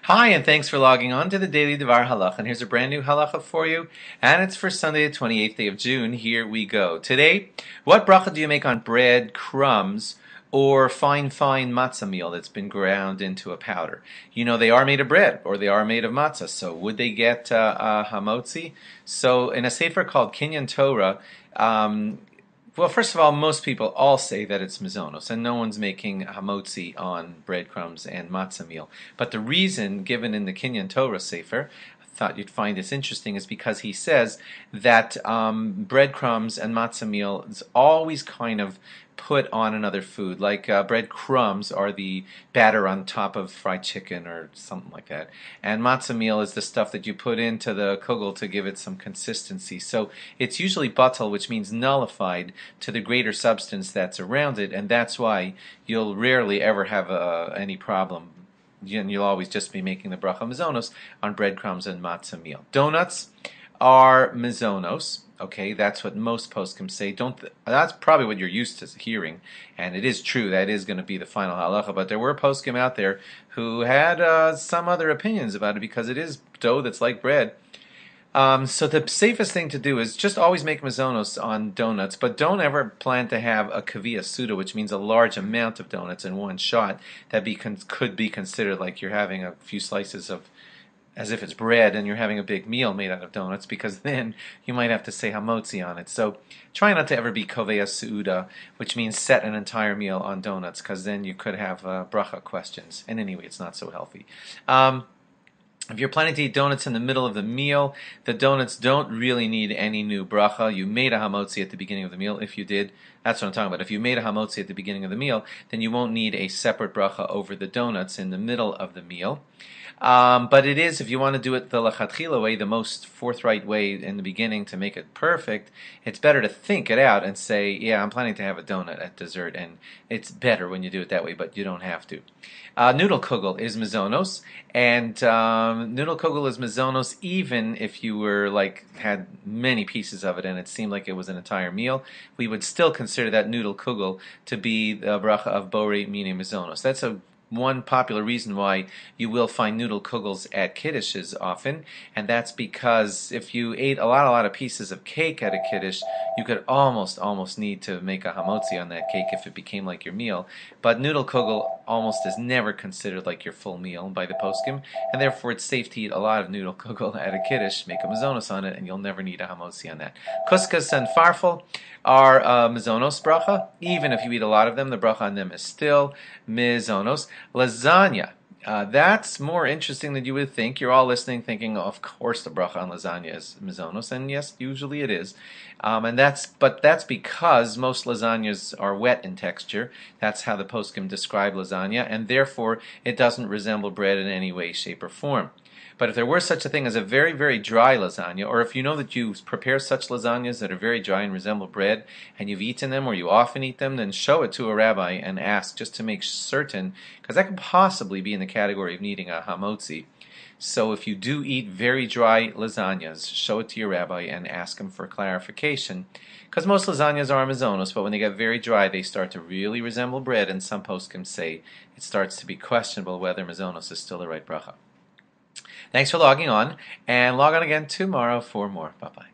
Hi, and thanks for logging on to the Daily Devar Halacha. And here's a brand new halacha for you, and it's for Sunday, the 28th day of June. Here we go. Today, what bracha do you make on bread, crumbs, or fine matzah meal that's been ground into a powder? You know, they are made of bread, or they are made of matzah, so would they get hamotzi? So in a sefer called Kinyan Torah, well, first of all, most people all say that it's mizonos, and no one's making hamotzi on breadcrumbs and matzah meal. But the reason given in the Kinyan Torah Sefer, I thought you'd find this interesting, is because he says that breadcrumbs and matzah meal is always kind of put on another food. Like breadcrumbs are the batter on top of fried chicken or something like that. And matzah meal is the stuff that you put into the kugel to give it some consistency. So it's usually batal, which means nullified, to the greater substance that's around it, and that's why you'll rarely ever have any problem. You'll always just be making the bracha mizonos on breadcrumbs and matzah meal. Donuts are mizonos. Okay, that's what most poskim say. That's probably what you're used to hearing, and it is true. That is going to be the final halacha. But there were poskim out there who had some other opinions about it because it is dough that's like bread. So the safest thing to do is just always make mizonos on donuts, but don't ever plan to have a kaviyah suda, which means a large amount of donuts in one shot. That could be considered like you're having a few slices of, as if it's bread, and you're having a big meal made out of donuts, because then you might have to say hamotzi on it. So try not to ever be kaviyah suda, which means set an entire meal on donuts, because then you could have bracha questions. And anyway, it's not so healthy. If you're planning to eat donuts in the middle of the meal, the donuts don't really need any new bracha. You made a hamotzi at the beginning of the meal. If you did, that's what I'm talking about. If you made a hamotzi at the beginning of the meal, then you won't need a separate bracha over the donuts in the middle of the meal. But it is, if you want to do it the lechatchila way, the most forthright way in the beginning to make it perfect, it's better to think it out and say, yeah, I'm planning to have a donut at dessert, and it's better when you do it that way, but you don't have to. Noodle kugel is mizonos, and noodle kugel is mizonos even if you were had many pieces of it and it seemed like it was an entire meal. We would still consider that noodle kugel to be the bracha of borei mine mizonos. That's one popular reason why you will find noodle kugels at kiddushes often, and that's because if you ate a lot of pieces of cake at a kiddush, you could almost need to make a hamotzi on that cake if it became like your meal. But noodle kugel almost is never considered like your full meal by the poskim, and therefore it's safe to eat a lot of noodle kugel at a kiddush, make a mizonos on it, and you'll never need a hamotzi on that. Kuskus and farfel are mizonos bracha. Even if you eat a lot of them, the bracha on them is still mizonos. Lasagna. That's more interesting than you would think. You're all listening thinking, of course the bracha on lasagna is mizonos, and yes, usually it is. But that's because most lasagnas are wet in texture. That's how the poskim describe lasagna, and therefore it doesn't resemble bread in any way, shape, or form. But if there were such a thing as a very dry lasagna, or if you know that you prepare such lasagnas that are very dry and resemble bread, and you've eaten them or you often eat them, then show it to a rabbi and ask just to make certain, because that could possibly be in the category of needing a hamotzi. So if you do eat very dry lasagnas, show it to your rabbi and ask him for clarification, because most lasagnas are mizonos, but when they get very dry, they start to really resemble bread, and some poskim say it starts to be questionable whether mizonos is still the right bracha. Thanks for logging on, and log on again tomorrow for more. Bye-bye.